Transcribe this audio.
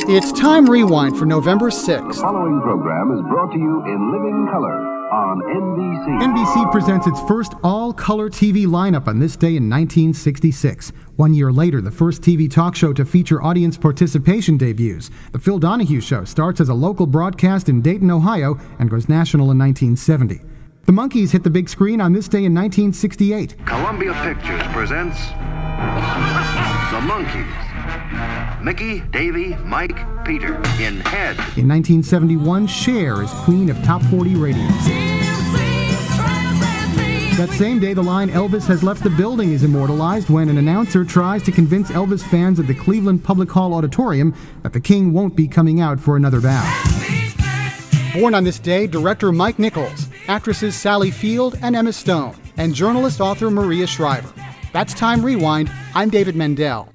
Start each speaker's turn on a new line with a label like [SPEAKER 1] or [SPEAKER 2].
[SPEAKER 1] It's Time Rewind for November 6th.
[SPEAKER 2] The following program is brought to you in living color on NBC.
[SPEAKER 1] NBC presents its first all-color TV lineup on this day in 1966. 1 year later, the first TV talk show to feature audience participation debuts. The Phil Donahue Show starts as a local broadcast in Dayton, Ohio, and goes national in 1970. The Monkees hit the big screen on this day in 1968.
[SPEAKER 3] Columbia Pictures presents The Monkees. Mickey, Davy, Mike, Peter in Head.
[SPEAKER 1] In 1971, Cher is queen of Top 40 radio. That same day, the line "Elvis has left the building" is immortalized when an announcer tries to convince Elvis fans of the Cleveland Public Hall Auditorium that the King won't be coming out for another bout. Born on this day, director Mike Nichols, actresses Sally Field and Emma Stone, and journalist-author Maria Shriver. That's Time Rewind. I'm David Mendel.